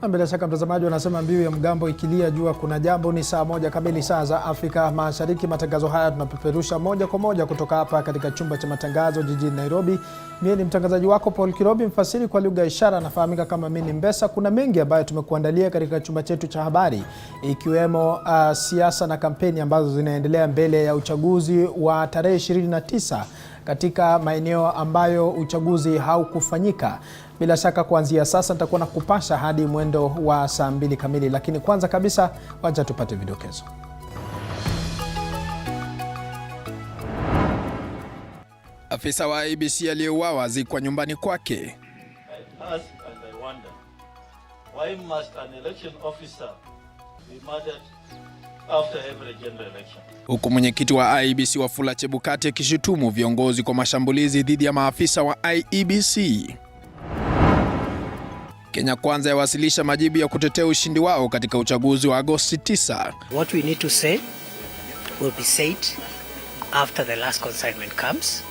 Bila shaka mtazamaji, wanasema mbiu ya mgambo ikilia jua kuna jambo. Ni saa 1 kamili saa za Afrika Mashariki. Matangazo haya tunapeperusha moja kwa moja kutoka hapa katika chumba cha matangazo jijini Nairobi. Mimi ni mtangazaji wako Paul Kirobi, mfasiri kwa lugha ishara nafahamika kama mimi Mbesa. Kuna mengi ambayo tumekuandalia katika chumba chetu cha habari, ikiwemo siasa na kampeni ambazo zinaendelea mbele ya uchaguzi wa tarehe 29 katika maeneo ambayo uchaguzi haukufanyika. Bila shaka kuanzia sasa nitakuwa nakupasha hadi mwendo wa saa 2 kamili, lakini kwanza kabisa wacha tupate vidokezo. Afisa wa IEBC aliyeuawa azikwa nyumbani kwake. Why must an election officer be murdered after every general election? Huku mwenyekiti wa IEBC Wafula Chebukati akishutumu viongozi kwa mashambulizi dhidi ya maafisa wa IEBC. Kenya Kwanza yawasilisha majibu ya kutetea ushindi wao katika uchaguzi wa Agosti 9. What we need to say will be said after the last consignment comes,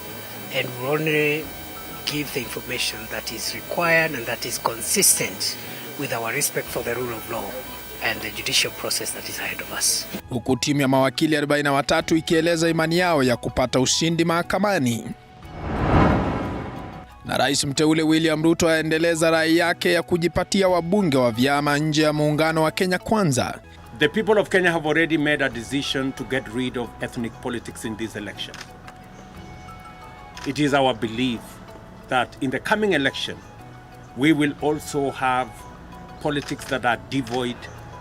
and we'll only give the information that is required and that is consistent with our respect for the rule of law and the judicial process that is ahead of us. Huku timu ya mawakili 43 ikieleza imani yao ya kupata ushindi mahakamani. Na Rais mteule William Ruto aendeleza rai yake ya kujipatia wabunge wa vyama nje ya muungano wa Kenya Kwanza. The people of Kenya have already made a decision to get rid of ethnic politics in this election. It is our belief that in the coming election, we will also have politics that are devoid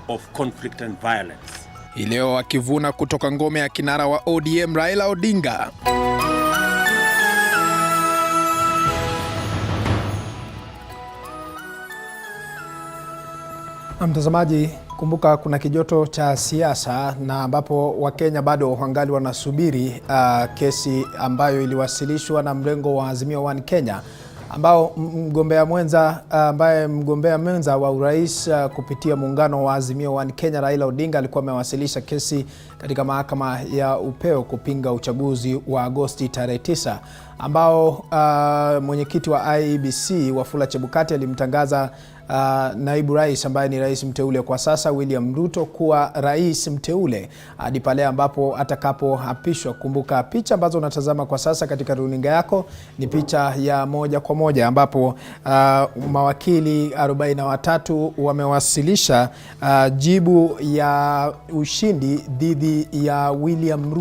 of conflict and violence. Leo akivuna kutoka ngome ya kinara wa ODM Raila Odinga. Mtazamaji, kumbuka kuna kijoto cha siasa na ambapo Wakenya bado wangali wanasubiri kesi ambayo iliwasilishwa na mrengo wa Azimio One Kenya, ambao mgombea mwenza wa urais kupitia muungano wa Azimio One Kenya Raila Odinga alikuwa amewasilisha kesi katika mahakama ya Upeo kupinga uchaguzi wa Agosti tarehe 9, ambao mwenyekiti wa IEBC Wafula Chebukati alimtangaza naibu rais ambaye ni rais mteule kwa sasa William Ruto kuwa rais mteule hadi pale ambapo atakapoapishwa. Kumbuka picha ambazo unatazama kwa sasa katika runinga yako ni picha ya moja kwa moja ambapo mawakili 43 wamewasilisha jibu ya ushindi dhidi ya William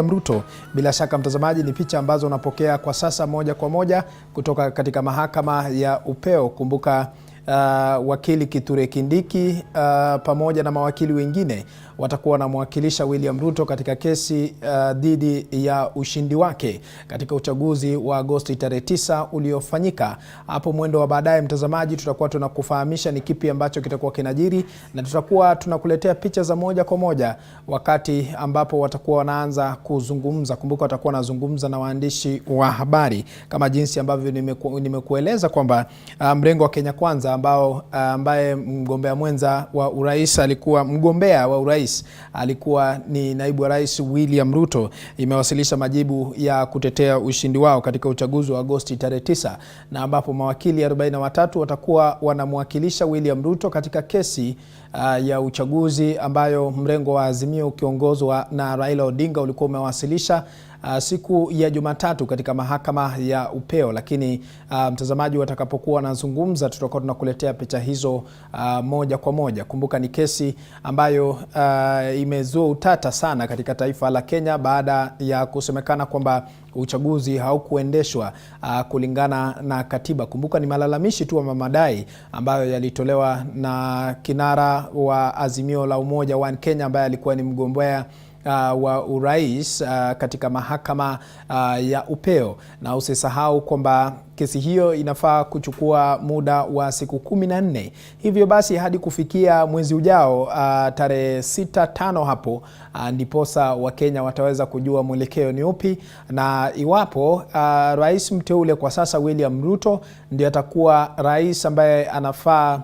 Ruto. Bila shaka mtazamaji, ni picha ambazo unapokea kwa sasa moja kwa moja kutoka katika mahakama ya Upeo. Kumbuka wakili Kithure Kindiki pamoja na mawakili wengine watakuwa wanamwakilisha William Ruto katika kesi dhidi ya ushindi wake katika uchaguzi wa Agosti tarehe 9 uliofanyika. Hapo mwendo wa baadaye mtazamaji, tutakuwa tunakufahamisha ni kipi ambacho kitakuwa kinajiri, na tutakuwa tunakuletea picha za moja kwa moja wakati ambapo watakuwa wanaanza kuzungumza. Kumbuka watakuwa wanazungumza na waandishi wa habari kama jinsi ambavyo nimekueleza kwamba mrengo wa Kenya Kwanza ambaye mgombea mwenza wa urais alikuwa ni naibu wa rais William Ruto imewasilisha majibu ya kutetea ushindi wao katika uchaguzi wa Agosti tarehe 9, na ambapo mawakili 43 watakuwa wanamwakilisha William Ruto katika kesi ya uchaguzi ambayo mrengo wa Azimio ukiongozwa na Raila Odinga ulikuwa umewasilisha siku ya Jumatatu katika mahakama ya Upeo. Lakini mtazamaji, watakapokuwa wanazungumza tutakuwa tunakuletea picha hizo moja kwa moja. Kumbuka ni kesi ambayo imezua utata sana katika taifa la Kenya baada ya kusemekana kwamba uchaguzi haukuendeshwa kulingana na katiba. Kumbuka ni malalamishi tu wa madai ambayo yalitolewa na kinara wa Azimio la Umoja One Kenya ambaye alikuwa ni mgombea wa urais katika mahakama ya Upeo. Na usisahau kwamba kesi hiyo inafaa kuchukua muda wa siku 14. Hivyo basi hadi kufikia mwezi ujao tarehe 6-5 hapo ndiposa Wakenya wataweza kujua mwelekeo ni upi, na iwapo rais mteule kwa sasa William Ruto ndiye atakuwa rais ambaye anafaa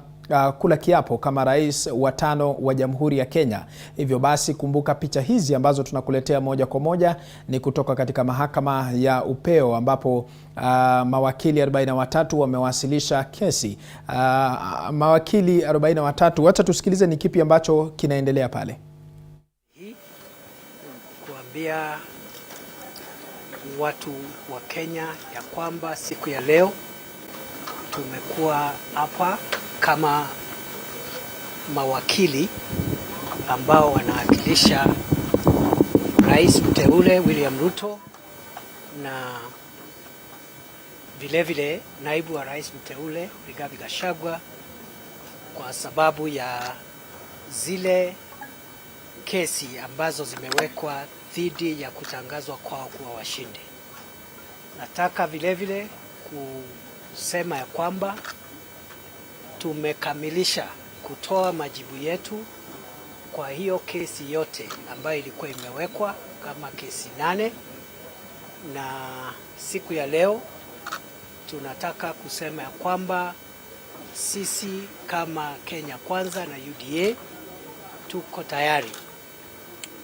kula kiapo kama rais wa 5 wa Jamhuri ya Kenya. Hivyo basi kumbuka picha hizi ambazo tunakuletea moja kwa moja ni kutoka katika mahakama ya Upeo ambapo mawakili 43 wamewasilisha kesi. Mawakili 43, wacha tusikilize ni kipi ambacho kinaendelea pale. Kuambia watu wa Kenya ya kwamba siku ya leo tumekuwa hapa kama mawakili ambao wanawakilisha rais mteule William Ruto na vile naibu wa rais mteule Rigathi Gachagua kwa sababu ya zile kesi ambazo zimewekwa dhidi ya kutangazwa kwao kuwa washindi. Nataka vile kusema ya kwamba tumekamilisha kutoa majibu yetu kwa hiyo kesi yote ambayo ilikuwa imewekwa kama kesi 8, na siku ya leo tunataka kusema ya kwamba sisi kama Kenya Kwanza na UDA tuko tayari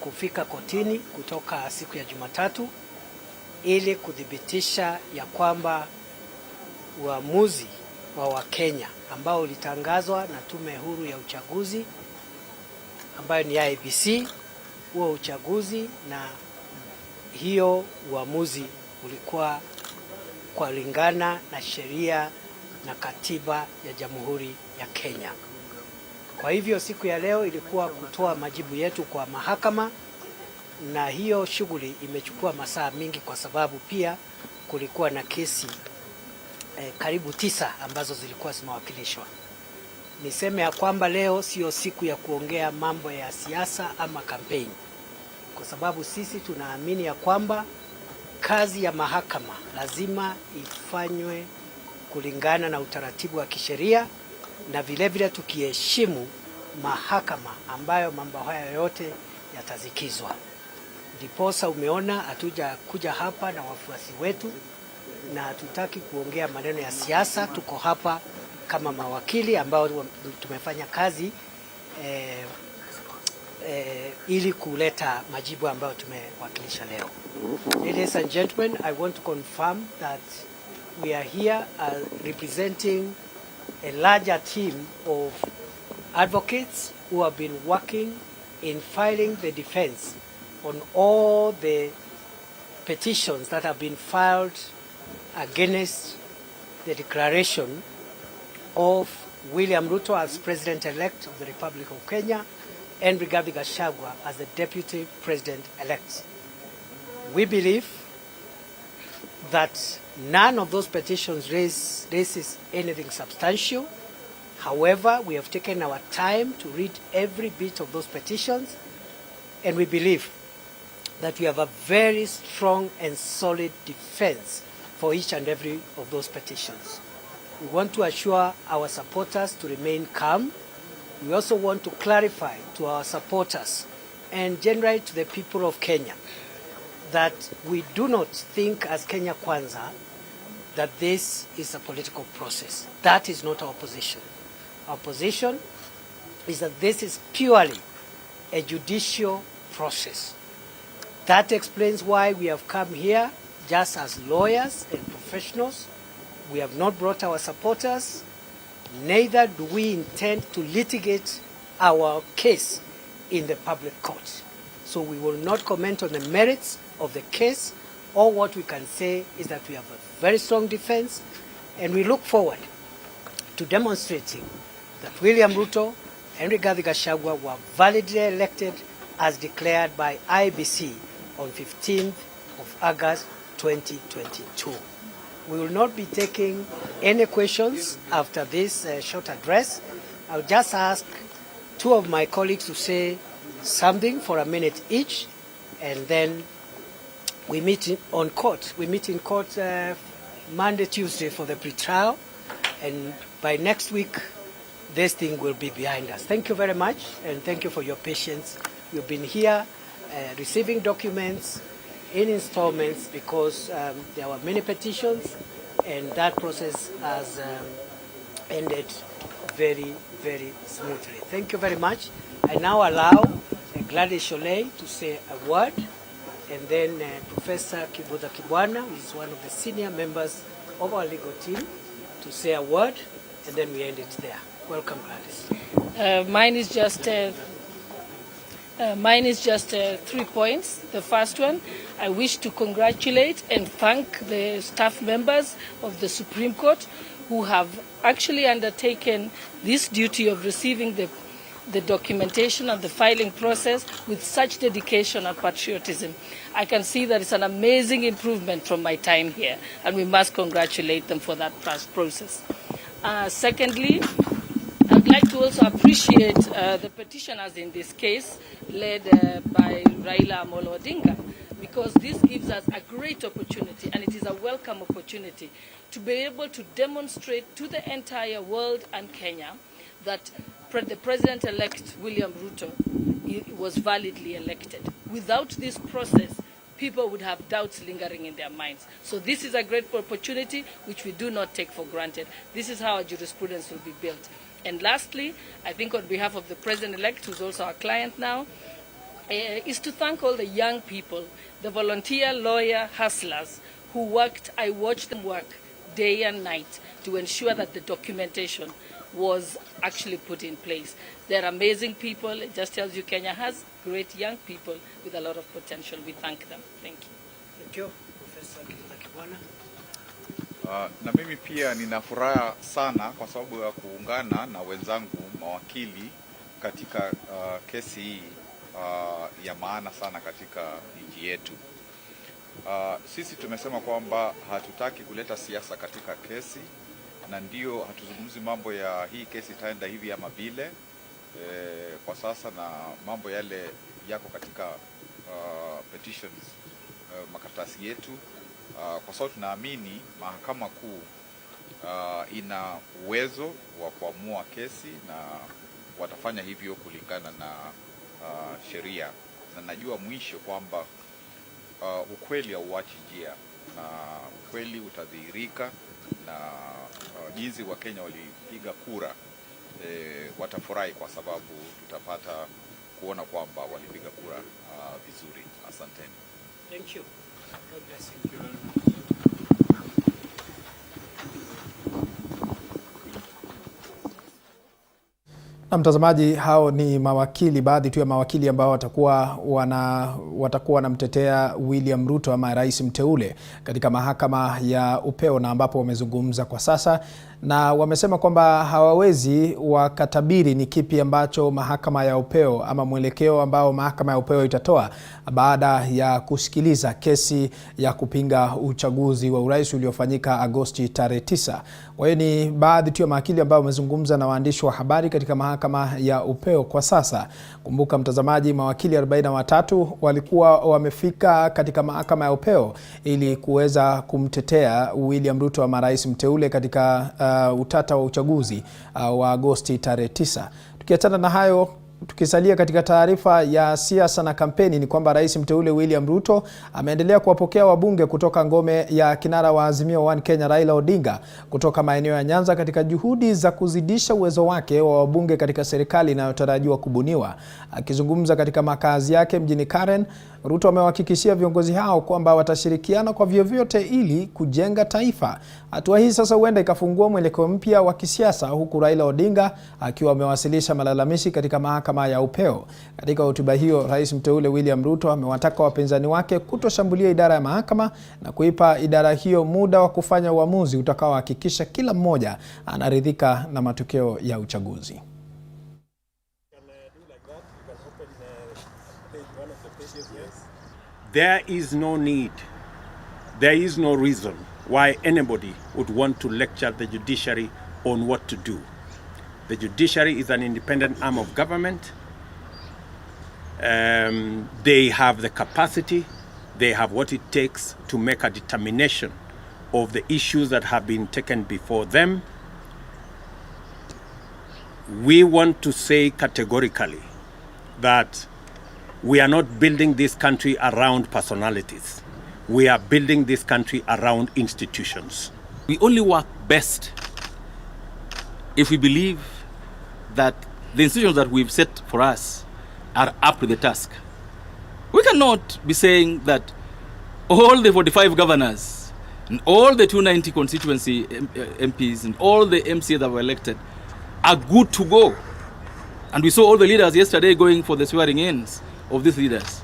kufika kotini kutoka siku ya Jumatatu ili kudhibitisha ya kwamba uamuzi wa Wakenya ambao ulitangazwa na tume huru ya uchaguzi ambayo ni IEBC, huo uchaguzi na hiyo uamuzi ulikuwa kulingana na sheria na katiba ya Jamhuri ya Kenya. Kwa hivyo siku ya leo ilikuwa kutoa majibu yetu kwa mahakama, na hiyo shughuli imechukua masaa mingi kwa sababu pia kulikuwa na kesi karibu 9 ambazo zilikuwa zimewakilishwa. Niseme ya kwamba leo sio siku ya kuongea mambo ya siasa ama kampeni, kwa sababu sisi tunaamini ya kwamba kazi ya mahakama lazima ifanywe kulingana na utaratibu wa kisheria na vile tukiheshimu mahakama ambayo mambo haya yote yatazikizwa. Ndiposa umeona hatuja kuja hapa na wafuasi wetu na hatutaki kuongea maneno ya siasa. Tuko hapa kama mawakili ambao tumefanya kazi ili kuleta majibu ambayo tumewakilisha leo. Ladies and gentlemen, I want to confirm that we are here representing a larger team of advocates who have been working in filing the defense on all the petitions that have been filed against the declaration of William Ruto as President-elect of the Republic of Kenya and Rigathi Gachagua as the Deputy President-elect. We believe that none of those petitions raises anything substantial. However, we have taken our time to read every bit of those petitions, and we believe that we have a very strong and solid defense for each and every of those petitions. We want to assure our supporters to remain calm. We also want to clarify to our supporters and generally to the people of Kenya that we do not think as Kenya Kwanza that this is a political process. That is not our position. Our position is that this is purely a judicial process. That explains why we have come here just as lawyers and professionals. We have not brought our supporters, neither do we intend to litigate our case in the public court. So we will not comment on the merits of the case. All what we can say is that we have a very strong defense, and we look forward to demonstrating that William Ruto and Rigathi Gachagua were validly elected as declared by IEBC on 15th of August 2022. We will not be taking any questions after this short address. I'll just ask 2 of my colleagues to say something for a minute each, and then we meet in court. We meet in court Monday, Tuesday for the pre-trial, and by next week this thing will be behind us. Thank you very much, and thank you for your patience. You've been here receiving documents in installments because there were many petitions, and that process has ended very very smoothly. Thank you very much. I now allow Gladys Sholei to say a word, and then Professor Kibuda Kibwana, who is one of the senior members of our legal team, to say a word, and then we end it there. Welcome, Gladys. Mine is just 3 points. The first one, I wish to congratulate and thank the staff members of the Supreme Court who have actually undertaken this duty of receiving the documentation and the filing process with such dedication and patriotism. I can see that it's an amazing improvement from my time here, and we must congratulate them for that process. Secondly, I'd like to also appreciate the petitioners in this case, led by Raila Amolo Odinga, because this gives us a great opportunity, and it is a welcome opportunity, to be able to demonstrate to the entire world and Kenya that the President-elect William Ruto was validly elected. Without this process, people would have doubts lingering in their minds. So this is a great opportunity which we do not take for granted. This is how our jurisprudence will be built. And lastly, I think on behalf of the President-elect, who's also our client now, is to thank all the young people, the volunteer lawyer hustlers who worked. I watched them work day and night to ensure that the documentation was actually put in place. They're amazing people. It just tells you Kenya has great young people with a lot of potential. We thank them. Thank you. Thank you, Professor Kibwana. Na mimi pia nina furaha sana kwa sababu ya kuungana na wenzangu mawakili katika kesi hii ya maana sana katika nchi yetu. Sisi tumesema kwamba hatutaki kuleta siasa katika kesi, na ndio hatuzungumzi mambo ya hii kesi itaenda hivi ama vile kwa sasa, na mambo yale yako katika petitions, makaratasi yetu, kwa sababu tunaamini mahakama kuu ina uwezo wa kuamua kesi na watafanya hivyo kulingana na sheria, na najua mwisho kwamba ukweli hauachi njia, na ukweli utadhihirika, na jinsi wa Kenya walipiga kura watafurahi kwa sababu tutapata kuona kwamba walipiga kura vizuri. Asanteni. Thank you. God bless you. Na mtazamaji, hao ni mawakili, baadhi tu ya mawakili ambao watakuwa wanamtetea William Ruto ama rais mteule katika mahakama ya Upeo, na ambapo wamezungumza kwa sasa na wamesema kwamba hawawezi wakatabiri ni kipi ambacho mahakama ya Upeo ama mwelekeo ambao mahakama ya Upeo itatoa baada ya kusikiliza kesi ya kupinga uchaguzi wa urais uliofanyika Agosti tarehe 9. Kwa hiyo ni baadhi tu ya mawakili ambao wamezungumza na waandishi wa habari katika mahakama ya Upeo kwa sasa. Kumbuka mtazamaji, mawakili 43 walikuwa wamefika katika mahakama ya Upeo ili kuweza kumtetea William Ruto ama rais mteule katika utata wa uchaguzi wa Agosti tarehe 9. Tukiachana na hayo, tukisalia katika taarifa ya siasa na kampeni, ni kwamba rais mteule William Ruto ameendelea kuwapokea wabunge kutoka ngome ya kinara wa Azimio One Kenya Raila Odinga kutoka maeneo ya Nyanza katika juhudi za kuzidisha uwezo wake wa wabunge katika serikali inayotarajiwa kubuniwa. Akizungumza katika makazi yake mjini Karen, Ruto amewahakikishia viongozi hao kwamba watashirikiana kwa vyovyote ili kujenga taifa. Hatua hii sasa huenda ikafungua mwelekeo mpya wa kisiasa, huku Raila Odinga akiwa amewasilisha malalamishi katika mahakama ya Upeo. Katika hotuba hiyo, rais mteule William Ruto amewataka wapinzani wake kutoshambulia idara ya mahakama na kuipa idara hiyo muda wa kufanya uamuzi utakaohakikisha kila mmoja anaridhika na matokeo ya uchaguzi. There is no need, there is no reason why anybody would want to lecture the judiciary on what to do. The judiciary is an independent arm of government. They have the capacity, they have what it takes to make a determination of the issues that have been taken before them. We want to say categorically that we are not building this country around personalities. We are building this country around institutions. We only work best if we believe that the institutions that we've set for us are up to the task. We cannot be saying that all the 45 governors and all the 290 constituency MPs and all the MCAs that were elected are good to go. And we saw all the leaders yesterday going for the swearing-ins of these leaders.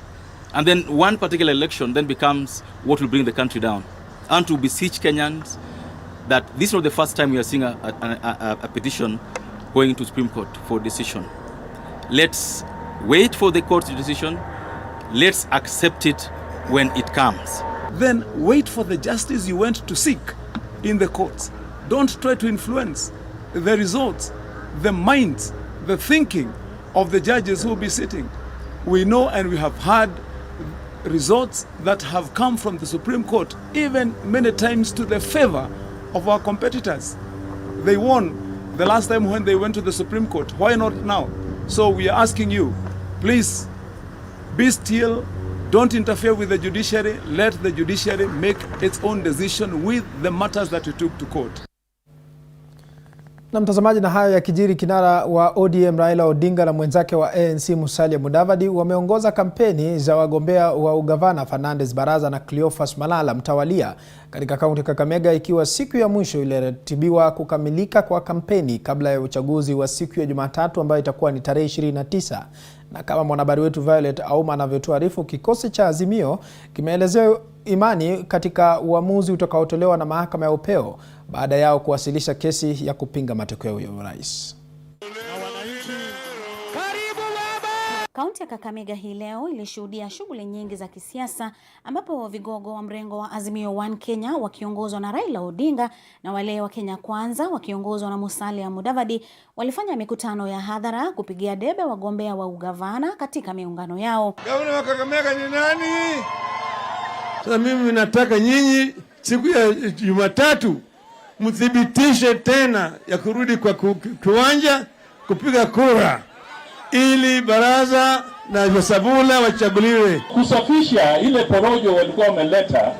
And then one particular election then becomes what will bring the country down. And to beseech Kenyans that this is not the first time we are seeing a petition going to Supreme Court for decision. Let's wait for the court's decision. Let's accept it when it comes. Then wait for the justice you went to seek in the courts. Don't try to influence the results, the minds, the thinking of the judges who will be sitting. We know and we have had results that have come from the Supreme Court, even many times to the favor of our competitors. They won the last time when they went to the Supreme Court. Why not now? So we are asking you, please be still, don't interfere with the judiciary, let the judiciary make its own decision with the matters that you took to court. Na mtazamaji, na hayo yakijiri, kinara wa ODM Raila Odinga na mwenzake wa ANC Musalia Mudavadi wameongoza kampeni za wagombea wa ugavana Fernandez Baraza na Cleophas Malala mtawalia katika kaunti Kakamega, ikiwa siku ya mwisho iliratibiwa kukamilika kwa kampeni kabla ya uchaguzi wa siku ya Jumatatu ambayo itakuwa ni tarehe 29. Na kama mwanahabari wetu Violet Auma anavyotuarifu, kikosi cha Azimio kimeelezea imani katika uamuzi utakaotolewa na mahakama ya Upeo baada yao kuwasilisha kesi ya kupinga matokeo ya urais. Kaunti ya Kakamega hii leo ilishuhudia shughuli nyingi za kisiasa, ambapo vigogo wa mrengo wa Azimio One Kenya wakiongozwa na Raila Odinga na wale wa Kenya Kwanza wakiongozwa na Musalia Mudavadi walifanya mikutano ya hadhara kupigia debe wagombea wa ugavana katika miungano yao. Gavana wa Kakamega ni nani? Sasa mimi nataka nyinyi siku ya Jumatatu mthibitishe tena ya kurudi kwa kiwanja kupiga kura ili baraza na Vasabula wachaguliwe. Kusafisha ile porojo walikuwa wameleta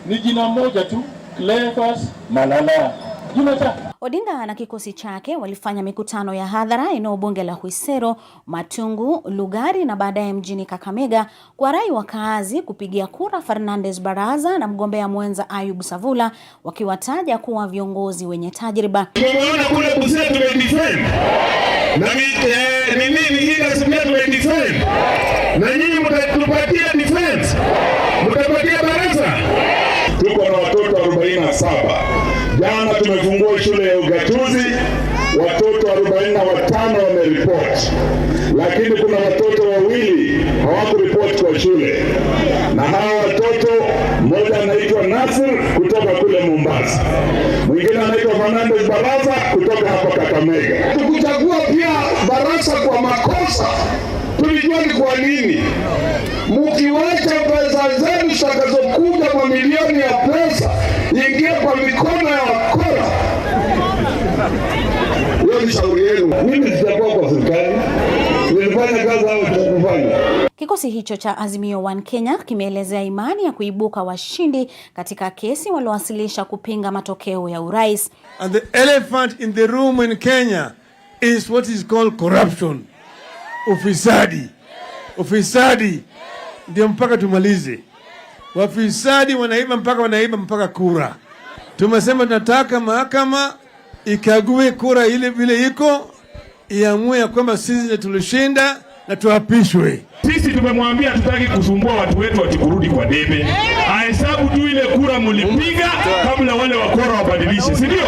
ni jina moja tu, Cleophas Malala. Odinga na kikosi chake walifanya mikutano ya hadhara eneo bunge la Huisero, Matungu, Lugari na baadaye mjini Kakamega kwa rai wakaazi kupigia kura Fernandez Baraza na mgombea mwenza Ayub Savula, wakiwataja kuwa viongozi wenye tajriba. Tumeona kule Busia tumedefend. Na nini hii tumedefend. Na nyinyi mtatupatia defense. Mtapatia baraza. Tuko na watoto 47. Jana tumefungua shule ya ugatuzi, watoto 45 wameripoti. Lakini kuna watoto 2 hawakuripoti kwa shule. Na hawa watoto, mmoja anaitwa Nasi kutoka kule Mombasa. Mwingine anaitwa Fernandez Baraza kutoka hapa Kakamega. Tukuchagua pia Baraza kwa makosa. Tulijua ni kwa nini. Mkiwacha pesa zenu zitakazokuja mamilioni ya pesa ingia kwa mikono ya wakora. Hiyo ni shauri yenu. Mimi sitakuwa kwa serikali. Nilifanya kazi au tukufanya. Kikosi hicho cha Azimio One Kenya kimeelezea imani ya kuibuka washindi katika kesi waliowasilisha kupinga matokeo ya urais. And the elephant in the room in Kenya is what is called corruption. Ufisadi. Ufisadi ndio mpaka tumalize. Wafisadi wanaiba mpaka kura. Tumesema tunataka mahakama ikague kura ile vile iko, iamue ya kwamba sisi ndio tulishinda na tuapishwe. Sisi tumemwambia tutaki kusumbua watu wetu wakikurudi kwa debe. Ahesabu tu ile kura mlipiga kabla wale wakora wabadilishe, si ndio?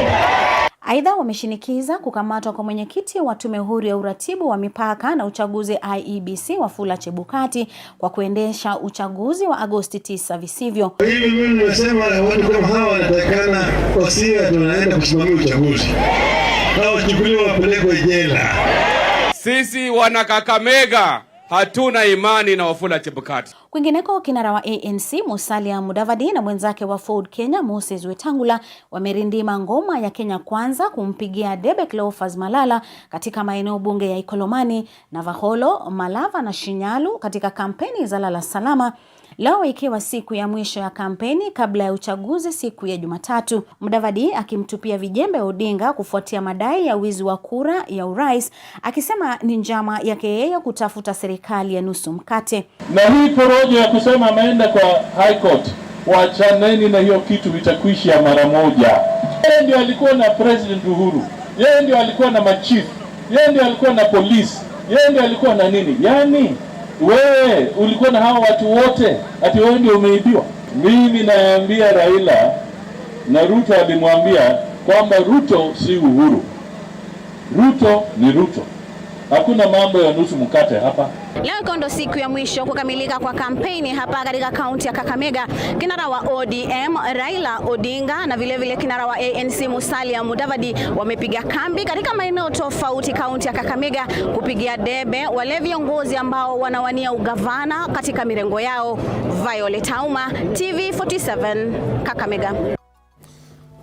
Aidha, wameshinikiza kukamatwa kwa mwenyekiti wa tume huru ya uratibu wa mipaka na uchaguzi IEBC Wafula Chebukati kwa kuendesha uchaguzi wa Agosti 9 visivyo. Hivi mimi nasema watu kama hawa wanatakana wasiwe tunaenda kusimamia uchaguzi. Hao wachukuliwe wapelekwe jela. Sisi wana Kakamega hatuna imani na Wafula Chebukati. Kwingineko, kinara wa ANC Musalia Mudavadi na mwenzake wa Ford Kenya Moses Wetangula wamerindima ngoma ya Kenya Kwanza kumpigia debe Cleophas Malala katika maeneo bunge ya Ikolomani, Navaholo, Malava na Shinyalu katika kampeni za lala salama, Leo ikiwa siku ya mwisho ya kampeni kabla ya uchaguzi siku ya Jumatatu, Mudavadi akimtupia vijembe Odinga kufuatia madai ya wizi wa kura ya urais, akisema ni njama yake yeye kutafuta serikali ya nusu mkate. Na hii porojo ya kusema ameenda kwa High Court, wachaneni na hiyo kitu, itakwisha mara moja. Yeye ndio alikuwa na President Uhuru, yeye ndio alikuwa na machief, yeye ndio alikuwa na polisi, yeye ndio alikuwa na nini? Yani wewe ulikuwa na hao watu wote, ati wewe ndio umeibiwa? Mimi naambia Raila na Ruto alimwambia kwamba Ruto si Uhuru. Ruto ni Ruto. Hakuna mambo ya nusu mkate hapa. Leo ndo siku ya mwisho kukamilika kwa kampeni hapa katika kaunti ya Kakamega. Kinara wa ODM Raila Odinga na vile kinara wa ANC Musalia Mudavadi wamepiga kambi katika maeneo tofauti kaunti ya Kakamega kupigia debe wale viongozi ambao wanawania ugavana katika mirengo yao. Violet Auma, TV47, Kakamega.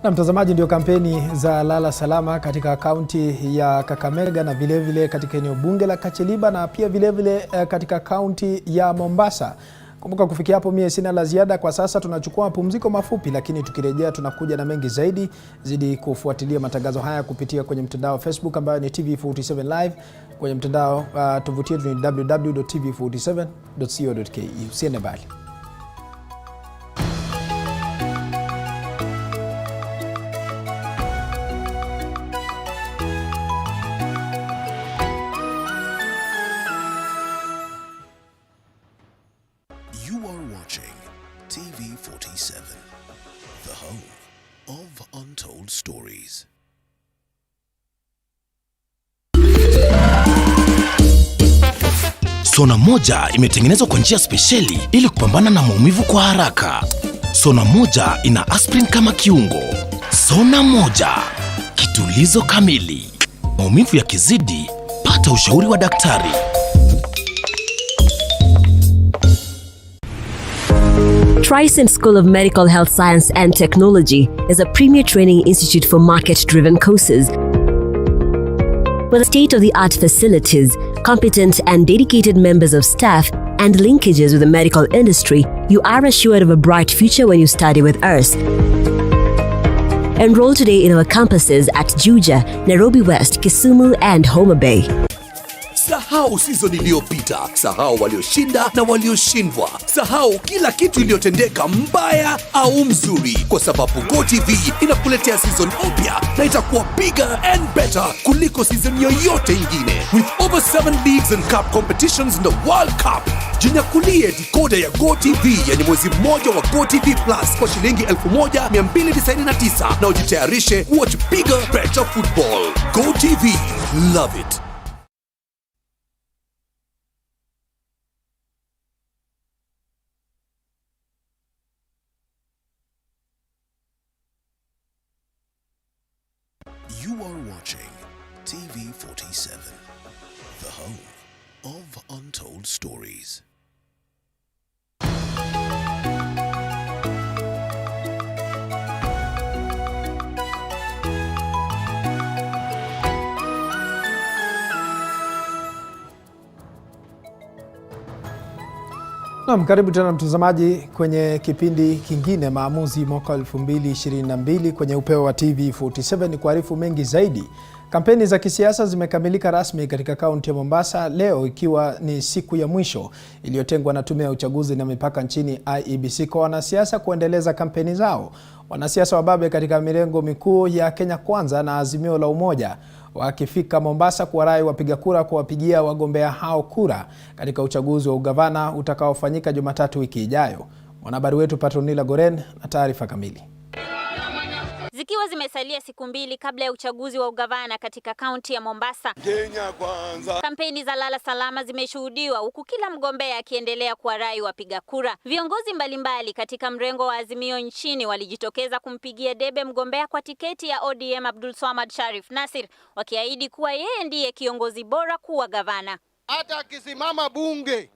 Na mtazamaji, ndio kampeni za lala salama katika kaunti ya Kakamega na vile katika eneo bunge la Kacheliba na pia vile katika kaunti ya Mombasa. Kumbuka kufikia hapo mimi sina la ziada kwa sasa, tunachukua mapumziko mafupi, lakini tukirejea tunakuja na mengi zaidi. Zidi kufuatilia matangazo haya kupitia kwenye mtandao wa Facebook ambayo ni TV47 Live, kwenye mtandao tovuti yetu ni www.tv47.co.ke. Usiende mbali. TV47, the home of untold stories. Sona moja imetengenezwa kwa njia spesheli ili kupambana na maumivu kwa haraka. Sona moja ina aspirin kama kiungo. Sona moja, kitulizo kamili. Maumivu yakizidi, pata ushauri wa daktari. Trisent School of Medical Health Science and Technology is a premier training institute for market-driven courses. With state-of-the-art facilities, competent and dedicated members of staff, and linkages with the medical industry, you are assured of a bright future when you study with us. Enroll today in our campuses at Juja, Nairobi West, Kisumu, and Homa Bay. Sahau season iliyopita, sahau walioshinda na walioshindwa, sahau kila kitu iliyotendeka mbaya au mzuri, kwa sababu GoTV inakuletea season mpya na itakuwa bigger and better kuliko season yoyote ingine. With over 7 leagues and cup competitions in the World Cup, jinyakulie decoder ya GoTV yenye mwezi mmoja wa GoTV Plus kwa shilingi 1299 na ujitayarishe watch bigger, better football. GoTV, love it. You are watching TV47, the home of untold stories. Naam, karibu tena mtazamaji kwenye kipindi kingine maamuzi mwaka 2022 kwenye Upeo wa TV47. Ni kuarifu mengi zaidi. Kampeni za kisiasa zimekamilika rasmi katika kaunti ya Mombasa leo, ikiwa ni siku ya mwisho iliyotengwa na tume ya uchaguzi na mipaka nchini IEBC kwa wanasiasa kuendeleza kampeni zao. Wanasiasa wababe katika mirengo mikuu ya Kenya Kwanza na Azimio la Umoja wakifika Mombasa kuwarai wapiga kura kuwapigia wagombea hao kura katika uchaguzi wa ugavana utakaofanyika Jumatatu wiki ijayo. Mwanahabari wetu Patronila Goren na taarifa kamili. Zikiwa zimesalia siku mbili kabla ya uchaguzi wa ugavana katika kaunti ya Mombasa, Kenya Kwanza, kampeni za lala salama zimeshuhudiwa huku kila mgombea akiendelea kuwarai wapiga kura. Viongozi mbalimbali katika mrengo wa Azimio nchini walijitokeza kumpigia debe mgombea kwa tiketi ya ODM Abdulswamad Sharif Nassir, wakiahidi kuwa yeye ndiye kiongozi bora kuwa gavana. Hata akisimama bunge,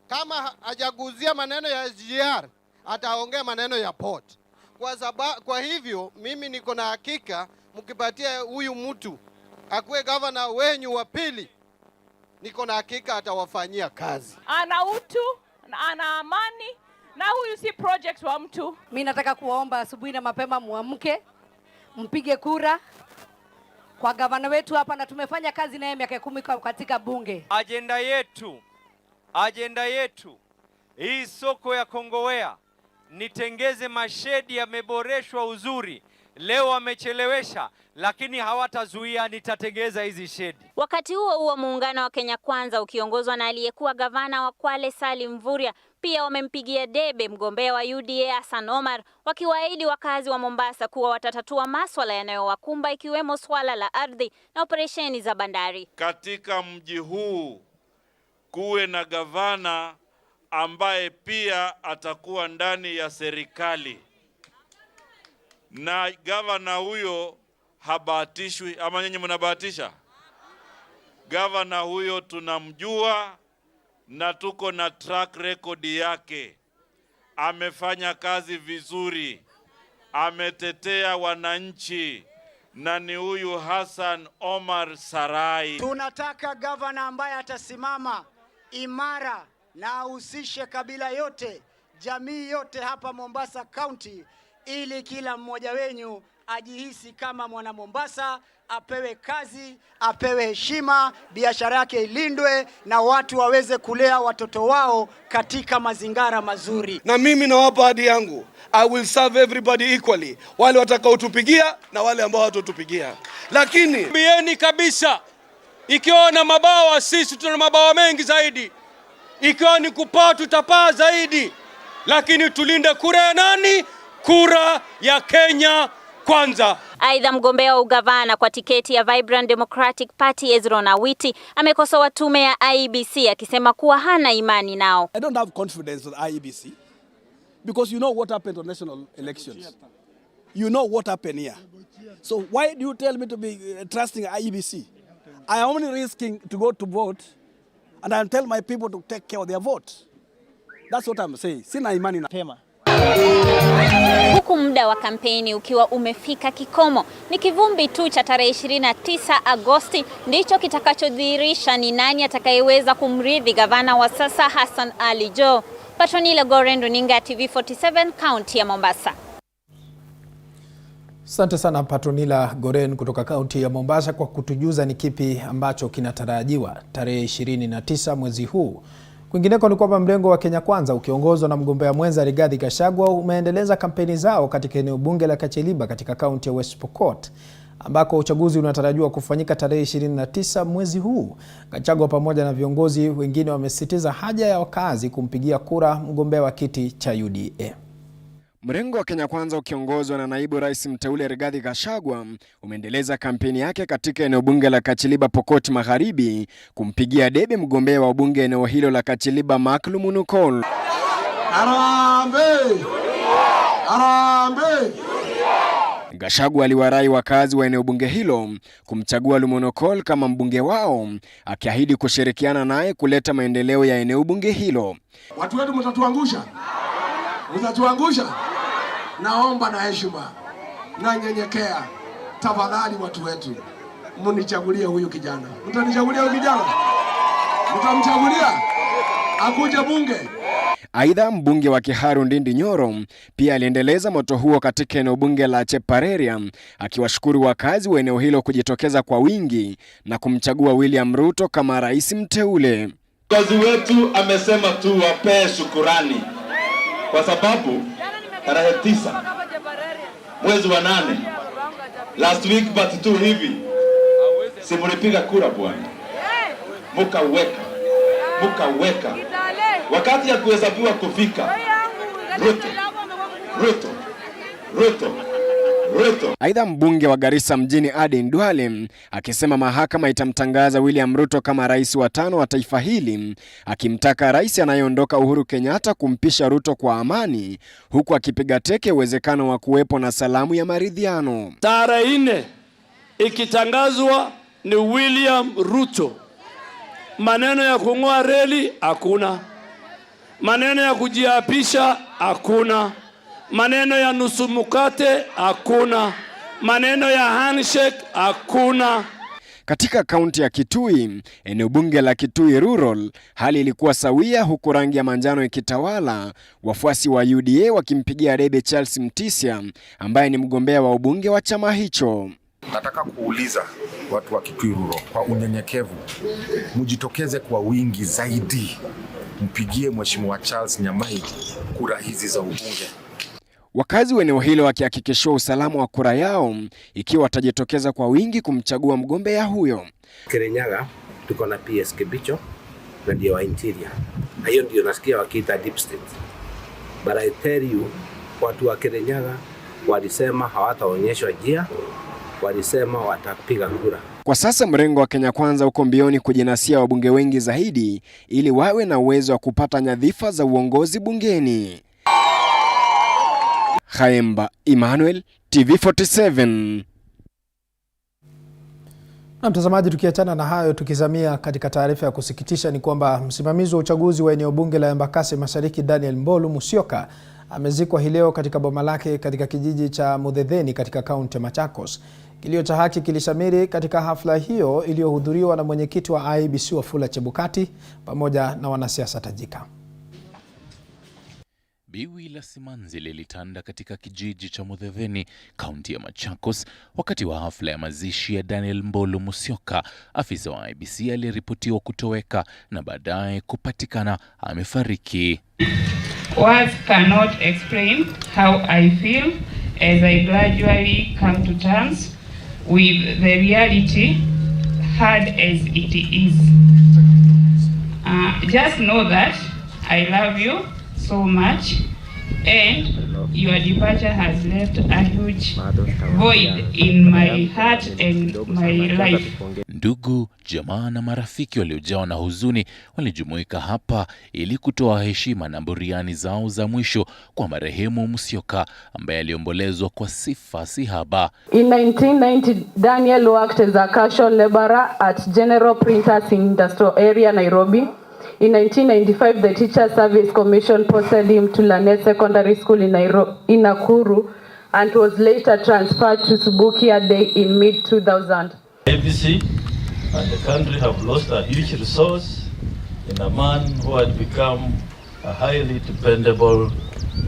kama hajaguzia maneno ya SGR, ataongea maneno ya port. Kwa hivyo mimi niko na hakika mkipatia huyu mtu akuwe gavana wenyu wa pili, niko na hakika atawafanyia kazi. Ana utu, ana amani Na huyu si project wa mtu. Mimi nataka kuwaomba asubuhi na mapema muamke, mpige kura kwa gavana wetu hapa, na tumefanya kazi naye miaka 10 katika bunge. Agenda yetu hii soko ya Kongowea, nitengeze mashedi yameboreshwa uzuri. Leo wamechelewesha, lakini hawatazuia, nitatengeza hizi shedi. Wakati huo muungano wa Kenya Kwanza ukiongozwa na aliyekuwa gavana wa Kwale Salim Mvurya pia wamempigia debe mgombea wa UDA Hassan Omar, wakiwaahidi wakazi wa Mombasa kuwa watatatua maswala yanayowakumba ikiwemo swala la ardhi na operesheni za bandari. Katika mji huu kuwe na gavana ambaye pia atakuwa ndani ya serikali, na gavana huyo habahatishwi. Ama nyinyi mnabahatisha? Gavana huyo tunamjua na tuko na track record yake. Amefanya kazi vizuri, ametetea wananchi, na ni huyu Hassan Omar Sarai. Tunataka gavana ambaye atasimama imara na ahusishe kabila yote, jamii yote hapa Mombasa County, ili kila mmoja wenyu ajihisi kama mwana Mombasa, apewe kazi, apewe heshima, biashara yake ilindwe na watu waweze kulea watoto wao katika mazingara mazuri. Na mimi nawapa ahadi yangu, I will serve everybody equally, wale watakaotupigia na wale ambao hawatotupigia. Lakini mieni kabisa, ikiwa na mabawa sisi tuna mabawa mengi zaidi, ikiwa ni kupaa tutapaa zaidi, lakini tulinde kura ya nani? Kura ya Kenya Kwanza. Aidha, mgombea wa ugavana kwa tiketi ya Vibrant Democratic Party Ezron Awiti amekosoa tume ya IEBC akisema kuwa hana imani nao. I don't have confidence in IEBC because you know what happened on national elections. You know what happened here. So why do you tell me to be trusting IEBC? I am only risking to go to vote and I'll tell my people to take care of their vote. That's what I'm saying. Sina imani na pema. Huku muda wa kampeni ukiwa umefika kikomo, ni kivumbi tu cha tarehe 29 Agosti ndicho kitakachodhihirisha ni nani atakayeweza kumrithi gavana wa sasa Hassan Ali Joho. Patronila Goren, runinga TV47, kaunti ya Mombasa. Asante sana Patronila Goren kutoka kaunti ya Mombasa kwa kutujuza ni kipi ambacho kinatarajiwa tarehe 29 mwezi huu. Kwingineko ni kwamba mrengo wa Kenya Kwanza ukiongozwa na mgombea mwenza Rigathi Gachagua umeendeleza kampeni zao katika eneo bunge la Kacheliba katika kaunti ya West Pokot, ambako uchaguzi unatarajiwa kufanyika tarehe 29 mwezi huu. Gachagua pamoja na viongozi wengine wamesisitiza haja ya wakazi kumpigia kura mgombea wa kiti cha UDA. Mrengo wa Kenya Kwanza ukiongozwa na naibu rais mteule Rigathi Gachagua umeendeleza kampeni yake katika eneo bunge la Kacheliba Pokot Magharibi kumpigia debe mgombea wa bunge eneo hilo la Kacheliba Mark Lumunukol. Harambee! Harambee! Gachagua aliwarai wakazi wa eneo bunge hilo kumchagua Lumunukol kama mbunge wao, akiahidi kushirikiana naye kuleta maendeleo ya eneo bunge hilo. Watu wetu mtatuangusha. Mtatuangusha. Naomba na heshima na nyenyekea, tafadhali watu wetu, mnichagulie huyu kijana. Mtanichagulia huyu kijana? Mtamchagulia akuje bunge? Aidha, mbunge wa Kiharu Ndindi Nyoro pia aliendeleza moto huo katika eneo bunge la Chepareria, akiwashukuru wakazi wa eneo hilo kujitokeza kwa wingi na kumchagua William Ruto kama rais mteule. Kazi wetu amesema tu wapee shukurani kwa sababu tarehe 9 mwezi wa 8 last week but tu hivi simulipiga kura bwana, mukaweka wakati ya kuhesabiwa kufika Ruto. Aidha, mbunge wa Garissa mjini Aden Duale akisema mahakama itamtangaza William Ruto kama rais wa 5 wa taifa hili, akimtaka rais anayeondoka Uhuru Kenyatta kumpisha Ruto kwa amani, huku akipiga teke uwezekano wa kuwepo na salamu ya maridhiano. Tarehe 4 ikitangazwa ni William Ruto. Maneno ya kung'oa reli hakuna, maneno ya kujiapisha hakuna, maneno ya nusu mkate hakuna, maneno ya handshake hakuna. Katika kaunti ya Kitui, eneo bunge la Kitui Rural, hali ilikuwa sawia huku rangi ya manjano ikitawala, wafuasi wa UDA wakimpigia debe Charles Mtisia ambaye ni mgombea wa ubunge wa chama hicho. Nataka kuuliza watu wa Kitui Rural kwa unyenyekevu, mjitokeze kwa wingi zaidi, mpigie Mheshimiwa Charles Nyamai kura hizi za ubunge. Wakazi wa eneo hilo wakihakikishwa usalama wa kura yao ikiwa watajitokeza kwa wingi kumchagua mgombea huyo. Kirinyaga tuko na PS Kibicho na ndio wa interior. Hiyo ndio nasikia wakiita deep state. But I tell you, watu wa Kirinyaga walisema hawataonyeshwa njia, walisema watapiga kura. Kwa sasa mrengo wa Kenya Kwanza uko mbioni kujinasia wabunge wengi zaidi ili wawe na uwezo wa kupata nyadhifa za uongozi bungeni. Khaemba Emmanuel, TV47. Na mtazamaji, tukiachana na hayo, tukizamia katika taarifa ya kusikitisha ni kwamba msimamizi wa uchaguzi wa eneo bunge la Embakasi Mashariki Daniel Mbolu Musyoka amezikwa hii leo katika boma lake katika kijiji cha Mudhedheni katika kaunti ya Machakos. Kilio cha haki kilishamiri katika hafla hiyo iliyohudhuriwa na mwenyekiti wa IEBC Wafula Chebukati pamoja na wanasiasa tajika. Biwi la simanzi lilitanda katika kijiji cha Mudhedheni, kaunti ya Machakos, wakati wa hafla ya mazishi ya Daniel Mbolu Musyoka, afisa wa IEBC aliyeripotiwa kutoweka na baadaye kupatikana amefariki. Words cannot explain how I feel as I gradually come to terms with the reality, hard as it is. Just know that I love you so much, and your departure has left a huge void in my heart and my life. Ndugu, jamaa na marafiki waliojawa na huzuni walijumuika hapa ili kutoa heshima na buriani zao za mwisho kwa marehemu Musyoka ambaye aliombolezwa kwa sifa si haba. In 1990, Daniel worked as a casual laborer at General Printers Industrial Area, Nairobi. In 1995, the Teacher Service Commission posted him to Lanet Secondary School in Nakuru and was later transferred to Subukia Day in mid-2000. IEBC and the country have lost a huge resource in a man who had become a highly dependable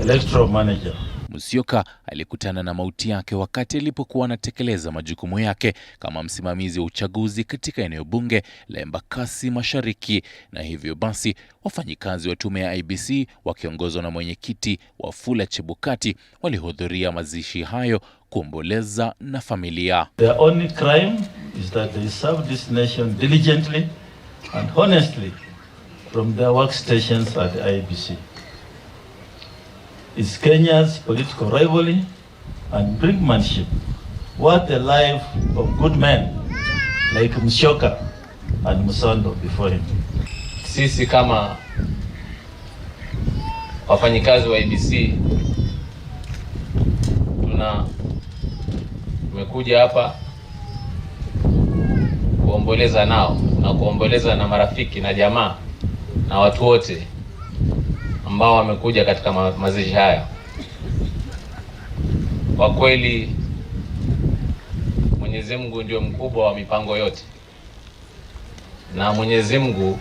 electoral manager. Musyoka alikutana na mauti yake wakati alipokuwa anatekeleza majukumu yake kama msimamizi wa uchaguzi katika eneo bunge la Embakasi Mashariki, na hivyo basi wafanyikazi wa tume ya IEBC wakiongozwa na mwenyekiti Wafula Chebukati walihudhuria mazishi hayo kuomboleza na familia. The only crime is that they served this nation diligently and honestly from their workstations at the IEBC. Is Kenya's political rivalry and brinkmanship worth the life of good men like Musyoka and Musando before him? Sisi kama wafanyikazi wa IEBC tumekuja hapa kuomboleza nao na kuomboleza na marafiki na jamaa na watu wote ambao wamekuja katika mazishi haya. Kwa kweli Mwenyezi Mungu ndio mkubwa wa mipango yote, na Mwenyezi Mungu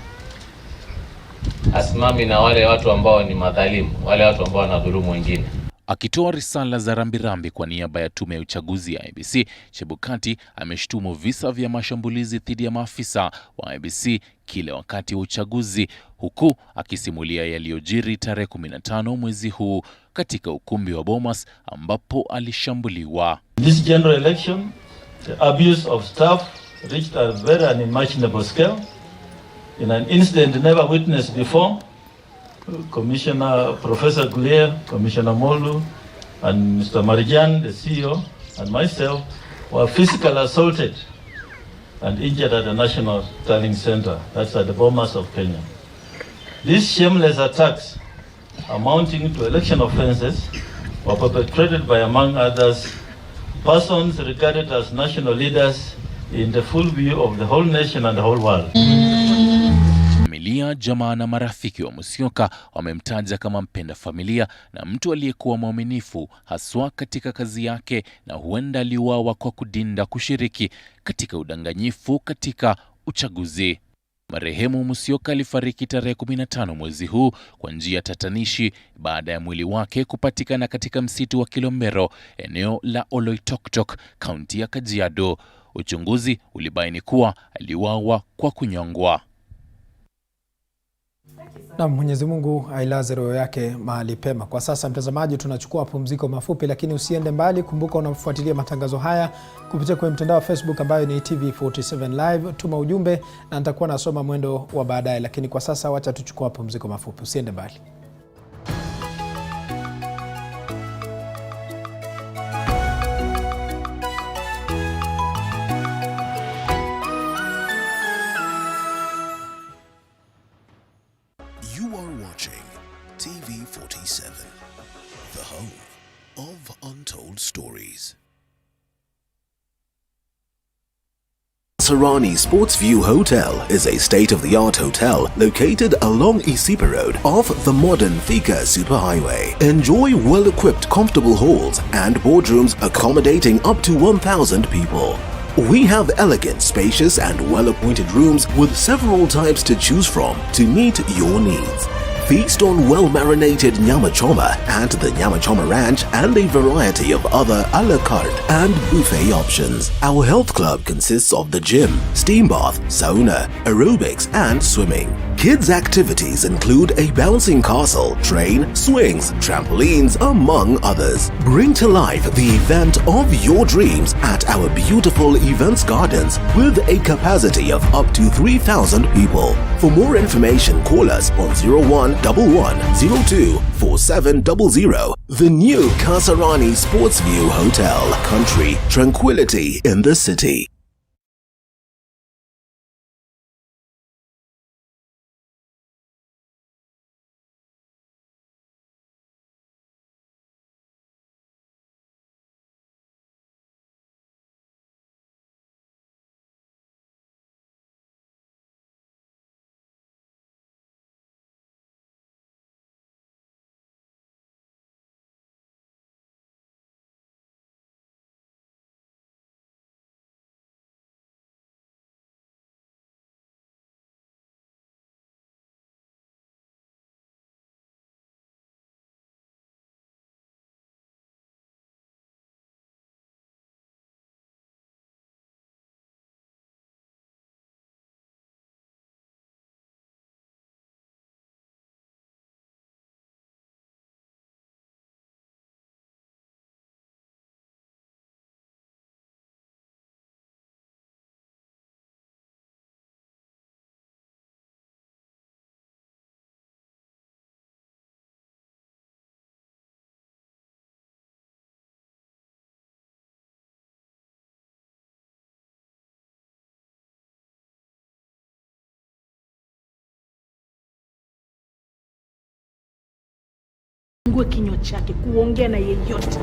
asimami na wale watu ambao ni madhalimu, wale watu ambao wanadhulumu wengine. Akitoa risala za rambirambi kwa niaba ya tume ya uchaguzi ya IEBC, Chebukati ameshtumu visa vya mashambulizi dhidi ya maafisa wa IEBC kila wakati wa uchaguzi, huku akisimulia yaliyojiri tarehe 15 mwezi huu katika ukumbi wa Bomas ambapo alishambuliwa. This general election, the abuse of staff reached a very unimaginable scale in an incident never witnessed before. Commissioner Professor Gulier, Commissioner Molu, and Mr. Marijan, the CEO, and myself were physically assaulted and injured at the National Tallying Center, that's at the Bomas of Kenya. These shameless attacks, amounting to election offenses, were perpetrated by, among others, persons regarded as national leaders in the full view of the whole nation and the whole world. Familia, jamaa na marafiki wa Musyoka wamemtaja kama mpenda familia na mtu aliyekuwa mwaminifu haswa katika kazi yake, na huenda aliuawa kwa kudinda kushiriki katika udanganyifu katika uchaguzi. Marehemu Musyoka alifariki tarehe 15 mwezi huu kwa njia tatanishi baada ya mwili wake kupatikana katika msitu wa Kilombero, eneo la Oloitoktok, kaunti ya Kajiado. Uchunguzi ulibaini kuwa aliuawa kwa kunyongwa. Na Mwenyezi Mungu ailaze roho yake mahali pema. Kwa sasa mtazamaji, tunachukua pumziko mafupi, lakini usiende mbali. Kumbuka unafuatilia matangazo haya kupitia kwenye mtandao wa Facebook ambayo ni TV47 Live. Tuma ujumbe na nitakuwa nasoma mwendo wa baadaye, lakini kwa sasa wacha tuchukua pumziko mafupi. Usiende mbali. You are watching TV47, the home of untold stories. Kasarani Sportsview Hotel is a state-of-the-art hotel located along Isipa Road off the modern Thika Superhighway. Enjoy well-equipped comfortable halls and boardrooms accommodating up to 1,000 people. We have elegant, spacious and well-appointed rooms with several types to choose from to meet your needs. Feast on well-marinated nyama choma at the Nyama Choma Ranch and a variety of other a la carte and buffet options. Our health club consists of the gym, steam bath, sauna, aerobics and swimming. Kids' activities include a bouncing castle, train, swings, trampolines, among others. Bring to life the event of your dreams at our beautiful events gardens with a capacity of up to 3,000 people. For more information, call us on 0111024700. The new Kasarani Sportsview Hotel. Country tranquility in the city. Fungue kinywa chake kuongea na yeyote.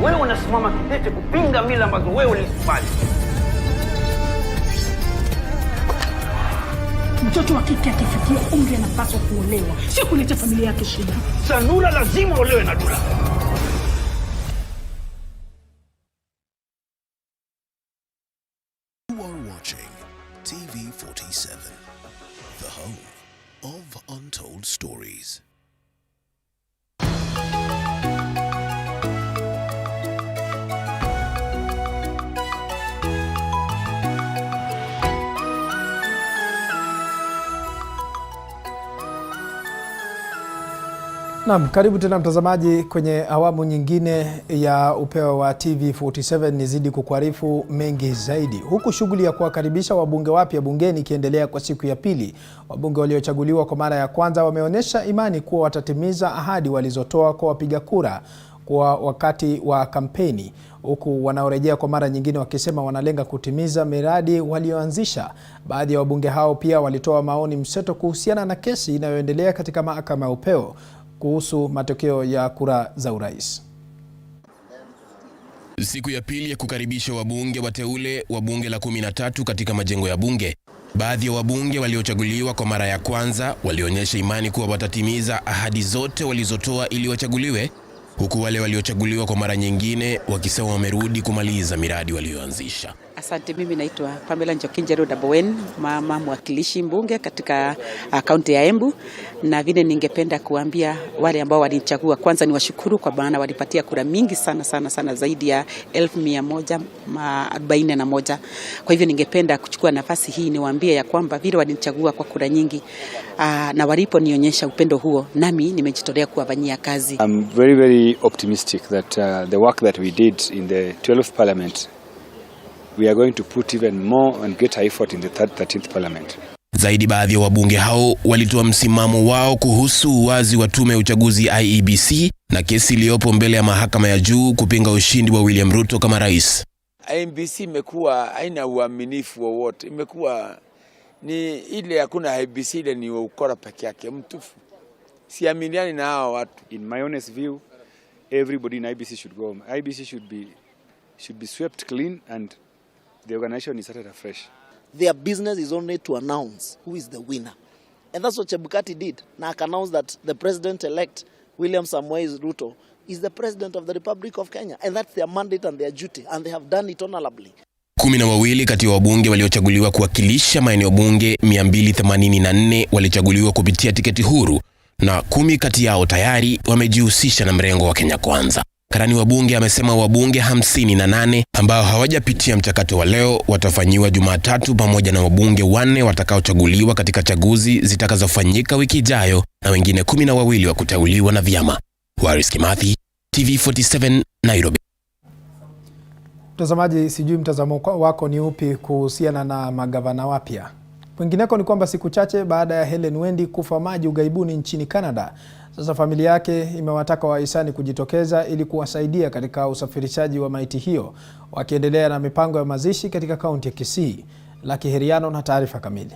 Wewe unasimama kidete kupinga mila ambazo wewe ulizifanya. Mtoto wa kike akifikia umri anapaswa kuolewa, sio kuleta familia yake shida. Sanura lazima olewe na Dula. You are watching TV47, the home of untold stories. Naam, karibu tena mtazamaji kwenye awamu nyingine ya Upeo wa TV47. Nizidi kukuarifu mengi zaidi. Huku shughuli ya kuwakaribisha wabunge wapya bungeni ikiendelea kwa siku ya pili, wabunge waliochaguliwa kwa mara ya kwanza wameonyesha imani kuwa watatimiza ahadi walizotoa kwa wapiga kura kwa wakati wa kampeni, huku wanaorejea kwa mara nyingine wakisema wanalenga kutimiza miradi walioanzisha. Baadhi ya wabunge hao pia walitoa maoni mseto kuhusiana na kesi inayoendelea katika mahakama ya Upeo kuhusu matokeo ya kura za urais. Siku ya pili ya kukaribisha wabunge wateule wa bunge la 13 katika majengo ya bunge. Baadhi ya wabunge waliochaguliwa kwa mara ya kwanza walionyesha imani kuwa watatimiza ahadi zote walizotoa ili wachaguliwe, huku wale waliochaguliwa kwa mara nyingine wakisema wamerudi kumaliza miradi walioanzisha. Asante, mimi naitwa Pamela Njokinjero Dabowen, mama mwakilishi mbunge katika kaunti ya Embu, na vile ningependa kuambia wale ambao walinichagua, kwanza ni washukuru kwa maana walipatia kura mingi sana zaidi ya 1141. Kwa hivyo ningependa kuchukua nafasi hii niwaambie ya kwamba vile walinichagua kwa kura nyingi na walipo nionyesha upendo huo, nami nimejitolea kuwafanyia kazi. I'm very optimistic that the work that we did in the 12th parliament, we are going to put even more and greater effort in the 13th parliament. Zaidi, baadhi ya wabunge hao walitoa msimamo wao kuhusu uwazi wa tume ya uchaguzi IEBC na kesi iliyopo mbele ya mahakama ya juu kupinga ushindi wa William Ruto kama rais. IEBC imekuwa haina uaminifu wowote. Imekuwa ni ile hakuna IEBC, ile ni ukora peke yake mtufu. Siaminiani na hao watu. In my honest view, everybody in IEBC should go home. IEBC should be swept clean and the organization is started afresh. Their business is only to announce who is the winner. And that's what Chebukati did. Now announced that the president-elect, William Samoei Ruto, is the president of the Republic of Kenya. And that's their mandate and their duty. And they have done it honorably. 12 kati ya wabunge waliochaguliwa kuwakilisha maeneo bunge 284 walichaguliwa kupitia tiketi huru, na 10 kati yao tayari wamejihusisha na mrengo wa Kenya Kwanza. Karani wa bunge amesema wabunge 58 ambao hawajapitia mchakato wa leo watafanyiwa Jumatatu, pamoja na wabunge 4 watakaochaguliwa katika chaguzi zitakazofanyika wiki ijayo, na wengine 12 wa kuteuliwa na vyama. Waris Kimathi, TV47, Nairobi. Mtazamaji, sijui mtazamo wako ni upi kuhusiana na magavana wapya. Kwingineko ni kwamba siku chache baada ya Helen Wendi kufa maji ughaibuni nchini Canada, sasa familia yake imewataka wahisani kujitokeza ili kuwasaidia katika usafirishaji wa maiti hiyo, wakiendelea na mipango ya mazishi katika kaunti ya Kisii. Laki Heriano na taarifa kamili.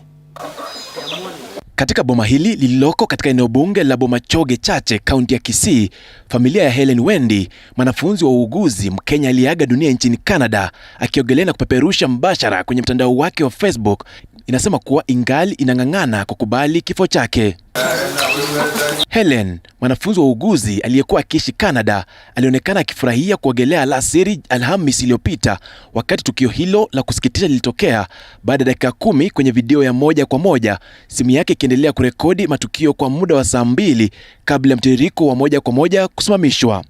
Katika boma hili lililoko katika eneo bunge la Bomachoge Chache, kaunti ya Kisii, familia ya Helen Wendi, mwanafunzi wa uuguzi Mkenya aliaga dunia nchini Canada, akiogelea na kupeperusha mbashara kwenye mtandao wake wa Facebook, inasema kuwa ingali inang'ang'ana kukubali kifo chake. Helen, mwanafunzi wa uuguzi aliyekuwa akiishi Canada, alionekana akifurahia kuogelea alasiri Alhamisi iliyopita, wakati tukio hilo la kusikitisha lilitokea. Baada ya dakika 10 kwenye video ya moja kwa moja, simu yake ikiendelea kurekodi matukio kwa muda wa saa 2 kabla ya mtiririko wa moja kwa moja kusimamishwa.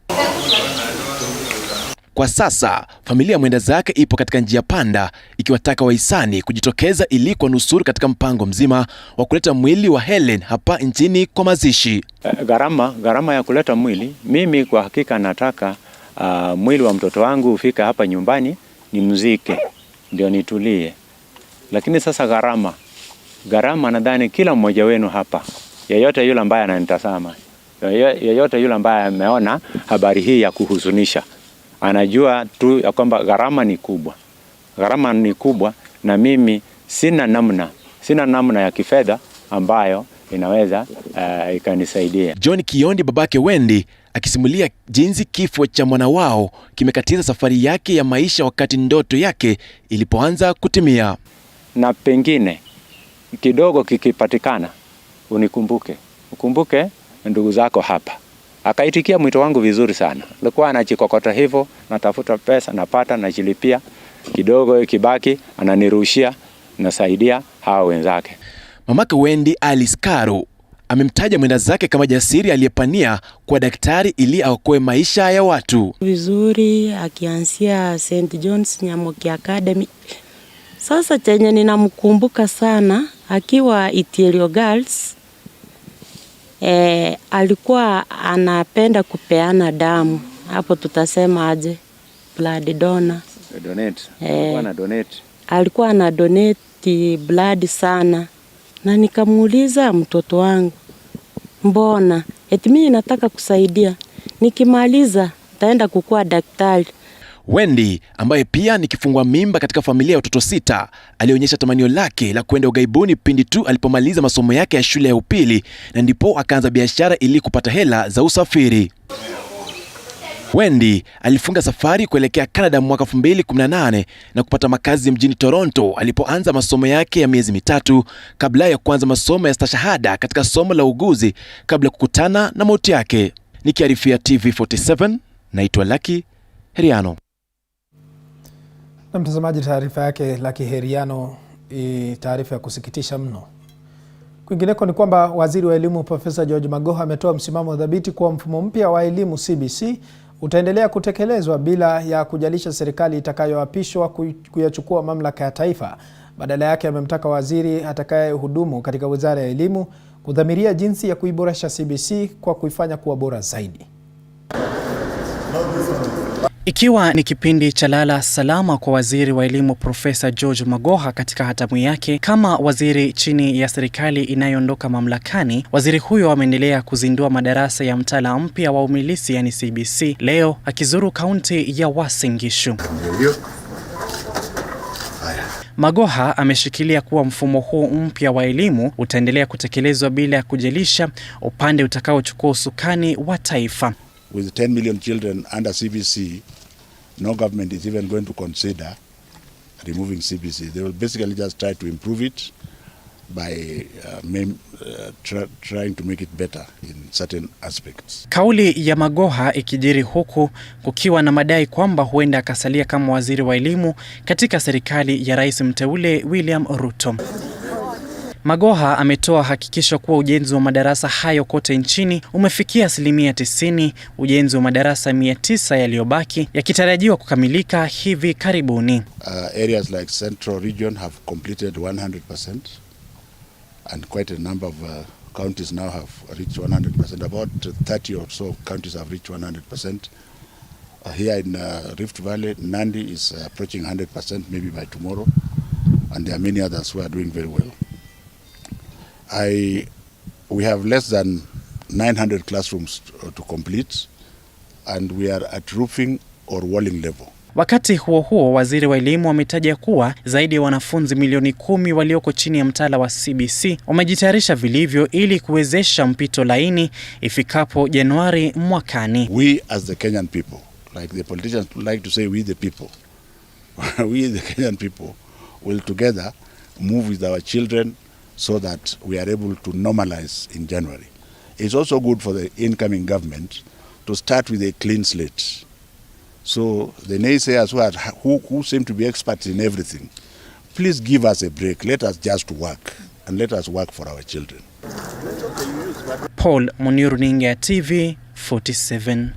Kwa sasa, familia mwenda zake ipo katika njia panda, ikiwataka wahisani kujitokeza ili kuwanusuru katika mpango mzima wa kuleta mwili wa Helen hapa nchini kwa mazishi. Gharama ya kuleta mwili, mimi kwa hakika nataka mwili wa mtoto wangu ufika hapa nyumbani ni mzike, ndio nitulie. Lakini sasa gharama nadhani kila mmoja wenu hapa, yeyote yule ambaye ananitazama, yeyote yule ambaye ameona habari hii ya kuhuzunisha, anajua tu ya kwamba gharama ni kubwa, na mimi sina namna ya kifedha ambayo inaweza ikanisaidia. John Kiondi, babake Wendi, akisimulia jinsi kifo cha mwana wao kimekatiza safari yake ya maisha wakati ndoto yake ilipoanza kutimia. Na pengine kidogo kikipatikana, ukumbuke ndugu zako hapa. Akaitikia mwito wangu vizuri sana. Alikuwa anachikokota hivyo, natafuta pesa, napata, najilipia. Kidogo kibaki, ananirushia, nasaidia hao wenzake. Mamake Wendi, Alice Karo, amemtaja mwenda zake kama jasiri aliyepania kwa daktari ili aokoe maisha ya watu. Vizuri, akianzia St. John's Nyamoki Academy. Sasa chenye ninamkumbuka sana, akiwa Itielio Girls, alikuwa anapenda kupeana damu. Hapo tutasema aje? Blood donor. Alikuwa ana donate blood sana. Na nikamuuliza mtoto wangu, mbona? Eti mimi nataka kusaidia. Nikimaliza taenda kukua daktari. Wendi, ambaye pia ni kifungwa mimba katika familia ya watoto 6, alionyesha tamanio lake la kwenda ughaibuni pindi tu alipomaliza masomo yake ya shule ya upili, na ndipo akaanza biashara ili kupata hela za usafiri. Wendy alifunga safari kuelekea Canada mwaka 2018 na kupata makazi mjini Toronto alipoanza masomo yake ya miezi mitatu kabla ya kuanza masomo ya stashahada katika somo la uuguzi kabla kukutana na mauti yake. Nikiarifia TV47, naitwa Lucky Heriano. Na mtazamaji, taarifa yake Lucky Heriano, taarifa ya kusikitisha mno. Kwingineko ni kwamba Waziri wa Elimu Prof. George Magoha ametoa msimamo dhabiti kuwa mfumo mpya wa elimu CBC utaendelea kutekelezwa bila ya kujalisha serikali itakayoapishwa kuyachukua mamlaka ya taifa. Badala yake amemtaka waziri atakaye hudumu katika wizara ya elimu kudhamiria jinsi ya kuiboresha CBC kwa kuifanya kuwa bora zaidi. Ikiwa ni kipindi cha lala salama kwa waziri wa elimu Profesa George Magoha katika hatamu yake kama waziri chini ya serikali inayoondoka mamlakani, waziri huyo ameendelea kuzindua madarasa ya mtaala mpya wa umilisi yani CBC leo akizuru kaunti ya Uasin Gishu. Magoha ameshikilia kuwa mfumo huu mpya wa elimu utaendelea kutekelezwa bila ya kujalisha upande utakaochukua usukani wa taifa. With 10 million children under CBC, no government is even going to consider removing CBC. They will basically just try to improve it by trying to make it better in certain aspects. Kauli ya Magoha ikijiri huku kukiwa na madai kwamba huenda akasalia kama waziri wa elimu katika serikali ya rais mteule William Ruto. Magoha ametoa hakikisho kuwa ujenzi wa madarasa hayo kote nchini umefikia 90%, ujenzi wa madarasa 900 yaliyobaki yakitarajiwa kukamilika hivi karibuni. Areas like Central Region have completed 100% and quite a number of counties now have reached 100%. About 30 or so counties have reached 100%. Here in Rift Valley, Nandi is approaching 100% maybe by tomorrow, and there are many others who are doing very well. We have less than 900 classrooms to complete, and we are at roofing or walling level. Wakati huo huo, waziri wa elimu ametaja kuwa zaidi ya wanafunzi milioni 10 walioko chini ya mtaala wa CBC wamejitayarisha vilivyo ili kuwezesha mpito laini ifikapo Januari mwakani. We as the Kenyan people, like the politicians like to say we the people, we the Kenyan people will together move with our children so that we are able to normalize in January. It's also good for the incoming government to start with a clean slate. So the naysayers who seem to be experts in everything, please give us a break. Let us just work, and let us work for our children. Paul Muniru, Ninga TV 47.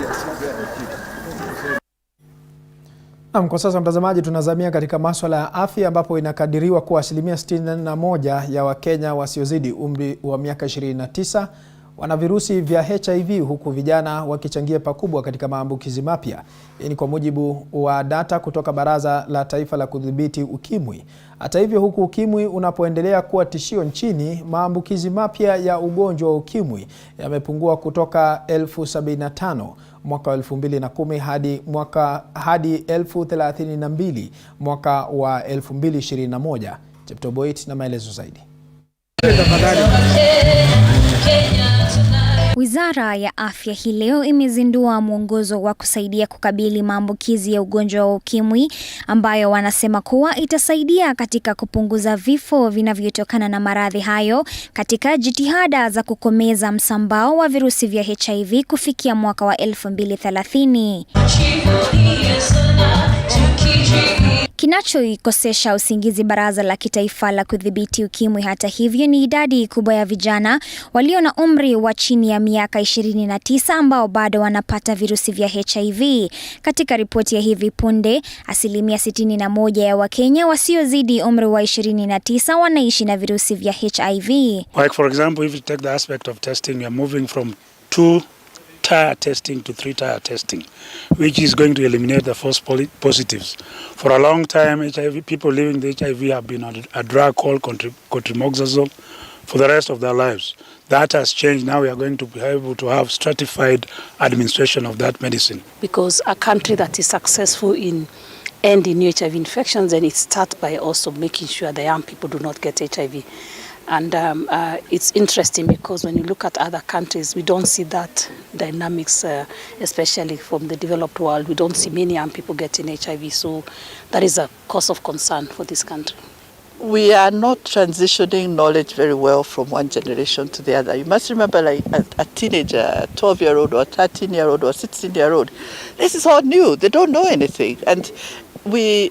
Kwa sasa mtazamaji, tunazamia katika masuala ya afya ambapo inakadiriwa kuwa 61% ya Wakenya wasiozidi umri wa miaka 29 wana virusi vya HIV, huku vijana wakichangia pakubwa katika maambukizi mapya. Hii ni kwa mujibu wa data kutoka Baraza la Taifa la Kudhibiti Ukimwi. Hata hivyo, huku ukimwi unapoendelea kuwa tishio nchini, maambukizi mapya ya ugonjwa wa ukimwi yamepungua kutoka 75,000 mwaka wa 2010 hadi 32,000 mwaka wa 2021. Cheptoboit na maelezo zaidi. Wizara ya Afya hii leo imezindua mwongozo wa kusaidia kukabili maambukizi ya ugonjwa wa ukimwi, ambayo wanasema kuwa itasaidia katika kupunguza vifo vinavyotokana na maradhi hayo katika jitihada za kukomeza msambao wa virusi vya HIV kufikia mwaka wa 2030. Kinachoikosesha usingizi Baraza la Kitaifa la Kudhibiti Ukimwi, hata hivyo, ni idadi kubwa ya vijana walio na umri wa chini ya miaka 29 ambao bado wanapata virusi vya HIV. Katika ripoti ya hivi punde, 61% ya Wakenya wasiozidi umri wa 29 wanaishi na virusi vya HIV. Like for example, if you take the aspect of testing, we are moving from 2-tier testing to 3-tier testing, which is going to eliminate the false positives. For a long time, people living with HIV have been on a drug called cotrimoxazole for the rest of their lives. That has changed. Now we are going to be able to have stratified administration of that medicine. Because a country that is successful in ending HIV infections, then it starts by also making sure the young people do not get HIV. And it's interesting because when you look at other countries, we don't see that dynamics, especially from the developed world. We don't see many young people getting HIV, so that is a cause of concern for this country. We are not transitioning knowledge very well from one generation to the other. You must remember, like a teenager, a 12-year-old or a 13-year-old or a 16-year-old, this is all new. They don't know anything. And we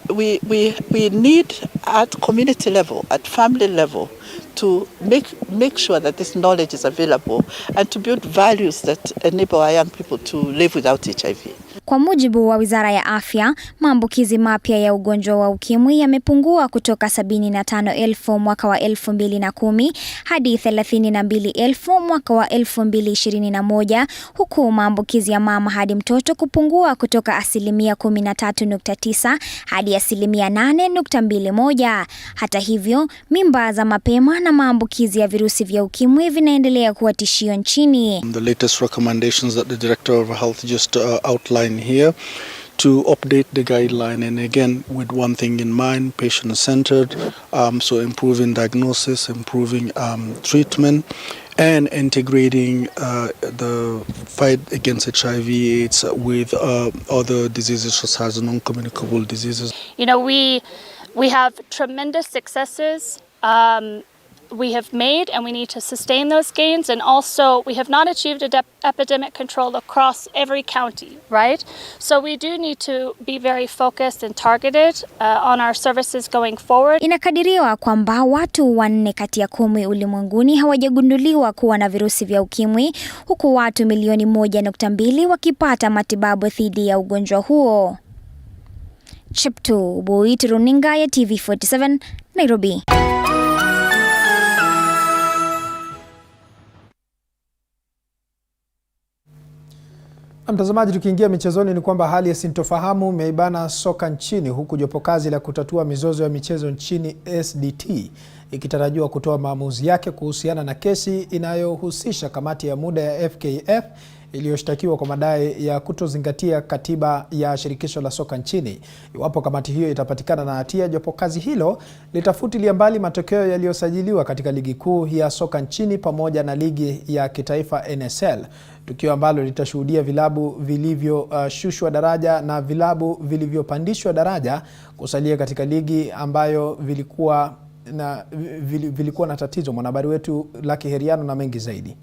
need at community level, at family level, to make sure that this knowledge is available and to build values that enable our young people to live without HIV. Kwa mujibu wa Wizara ya Afya, maambukizi mapya ya ugonjwa wa ukimwi yamepungua kutoka 75,000 mwaka wa 2010 hadi 32,000 mwaka wa 2021, huku maambukizi ya mama hadi mtoto kupungua kutoka 13.9% hadi 8.21%. Hata hivyo, mimba za mapema na maambukizi ya virusi vya ukimwi vinaendelea kuwa tishio nchini. The latest recommendations that the Director of Health just outlined here to update the guideline, and again with one thing in mind, patient-centered, so improving diagnosis, improving treatment, and integrating the fight against HIV/AIDS with other diseases such as non-communicable diseases. You know, we have tremendous successes we have made, and we need to sustain those gains. And also, we have not achieved epidemic control across every county, right? So we do need to be very focused and targeted on our services going forward. Inakadiriwa kwamba watu 4 kati ya 10 ulimwenguni hawajagunduliwa kuwa na virusi vya ukimwi, huku watu milioni 1.2 wakipata matibabu dhidi ya ugonjwa huo. Chepto Boit, runinga ya TV47, Nairobi. Mtazamaji, tukiingia michezoni ni kwamba hali ya sintofahamu imeibana soka nchini, huku jopo kazi la kutatua mizozo ya michezo nchini SDT ikitarajiwa kutoa maamuzi yake kuhusiana na kesi inayohusisha kamati ya muda ya FKF iliyoshtakiwa kwa madai ya kutozingatia katiba ya shirikisho la soka nchini. Iwapo kamati hiyo itapatikana na hatia, jopo kazi hilo litafutilia mbali matokeo yaliyosajiliwa katika ligi kuu ya soka nchini pamoja na ligi ya kitaifa NSL, tukio ambalo litashuhudia vilabu vilivyoshushwa daraja na vilabu vilivyopandishwa daraja kusalia katika ligi ambayo vilikuwa na tatizo. Mwanahabari wetu Laki Heriano na mengi zaidi.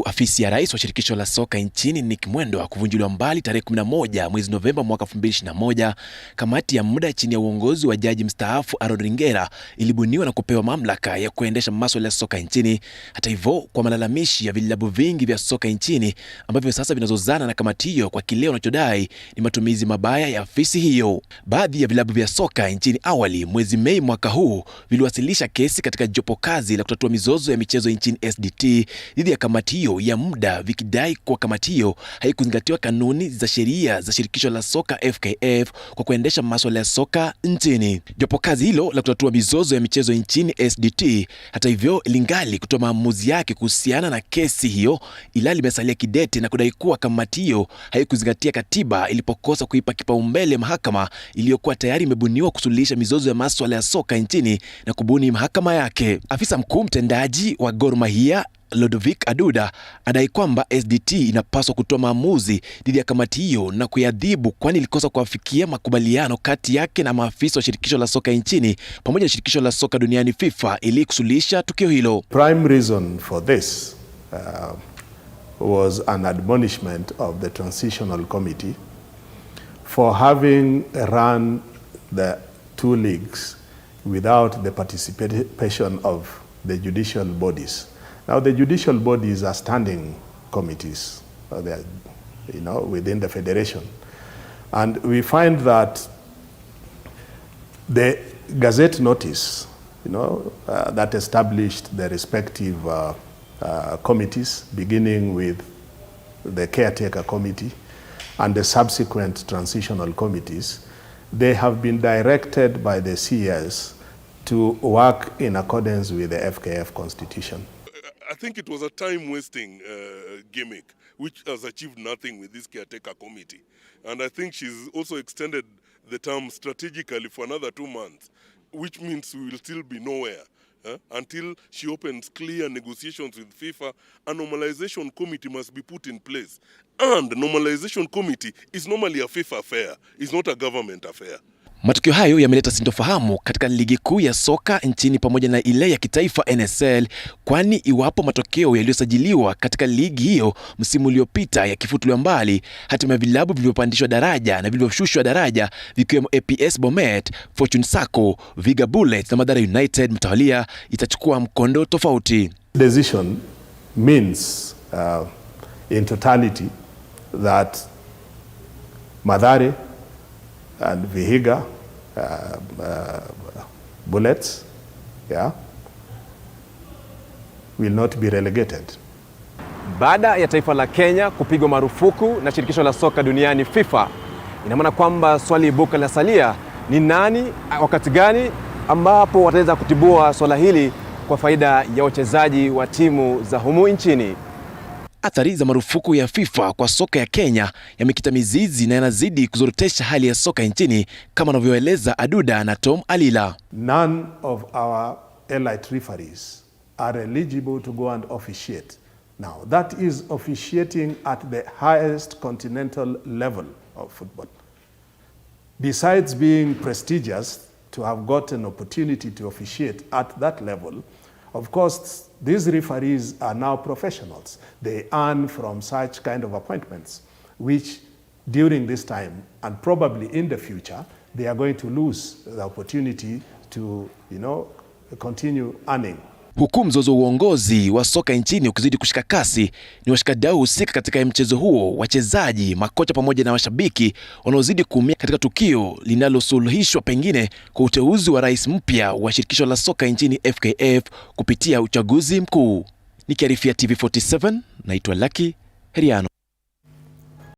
Afisi ya rais wa shirikisho la soka nchini Nick Mwendo kuvunjuliwa mbali tarehe 11 mwezi Novemba mwaka 2021, kamati ya muda chini ya uongozi wa jaji mstaafu Aaron Ringera ilibuniwa na kupewa mamlaka ya kuendesha masuala ya soka nchini. Hata hivyo, kwa malalamishi ya vilabu vingi vya soka nchini ambavyo sasa vinazozana na kamati hiyo kwa kile wanachodai ni matumizi mabaya ya afisi hiyo, baadhi ya vilabu vya soka nchini awali mwezi Mei mwaka huu viliwasilisha kesi katika jopo kazi la kutatua mizozo ya michezo nchini SDT dhidi ya kamati hiyo ya muda, vikidai kwa kamati hiyo haikuzingatiwa kanuni za sheria za shirikisho la soka FKF kwa kuendesha masuala ya soka nchini. Jopo kazi hilo la kutatua mizozo ya michezo nchini SDT hata hivyo lingali kutoa maamuzi yake kuhusiana na kesi hiyo, ila limesalia kidete na kudai kuwa kamati hiyo haikuzingatia katiba ilipokosa kuipa kipaumbele mahakama iliyokuwa tayari imebuniwa kusuluhisha mizozo ya masuala ya soka nchini na kubuni mahakama yake. Afisa mkuu mtendaji wa Gor Mahia Lodovic Aduda adai kwamba SDT inapaswa kutoa maamuzi dhidi ya kamati hiyo na kuiadhibu, kwani ilikosa kuafikia makubaliano kati yake na maafisa wa shirikisho la soka nchini pamoja na shirikisho la soka duniani FIFA ili kusuluhisha tukio hilo. Prime reason for this was an admonishment of the transitional committee for having run the 2 leagues without the participation of the judicial bodies. Now, the judicial bodies are standing committees, they are, within the federation, and we find that the Gazette notice, that established the respective committees, beginning with the caretaker committee and the subsequent transitional committees, they have been directed by the CS to work in accordance with the FKF constitution. I think it was a time-wasting gimmick, which has achieved nothing with this caretaker committee. And I think she's also extended the term strategically for another 2 months, which means we will still be nowhere until she opens clear negotiations with FIFA, a normalization committee must be put in place. And the normalization committee is normally a FIFA affair, it's not a government affair. Matukio hayo yameleta sintofahamu katika ligi kuu ya soka nchini pamoja na ile ya kitaifa NSL, kwani iwapo matokeo yaliyosajiliwa katika ligi hiyo msimu uliopita yakifutiliwa mbali, hatima ya vilabu vilivyopandishwa daraja na vilivyoshushwa daraja vikiwemo APS Bomet, Fortune Sacco, Viga Bullets na Mathare United mtawalia itachukua mkondo tofauti. Decision means in totality that Mathare and Vihiga Bullets, will not be relegated. Baada ya taifa la Kenya kupigwa marufuku na shirikisho la soka duniani FIFA, ina maana kwamba swali ibuka la salia ni nani, wakati gani ambapo wataweza kutibua swala hili kwa faida ya wachezaji wa timu za humu nchini. Athari za marufuku ya FIFA kwa soka ya Kenya yamekita mizizi na yanazidi kuzorotesha hali ya soka nchini, kama anavyoeleza Aduda na Tom Alila. None of our elite referees are eligible to go and officiate. Now, that is officiating at the highest continental level of football. Besides being prestigious to have got an opportunity to officiate at that level, of course, these referees are now professionals. They earn from such kind of appointments, which during this time and probably in the future, they are going to lose the opportunity to, continue earning. Huku mzozo uongozi wa soka nchini ukizidi kushika kasi, ni washikadau husika katika mchezo huo, wachezaji, makocha pamoja na washabiki wanaozidi kuumia katika tukio linalosuluhishwa pengine kwa uteuzi wa rais mpya wa shirikisho la soka nchini FKF kupitia uchaguzi mkuu. Nikiarifia TV47, naitwa Lucky Heriano.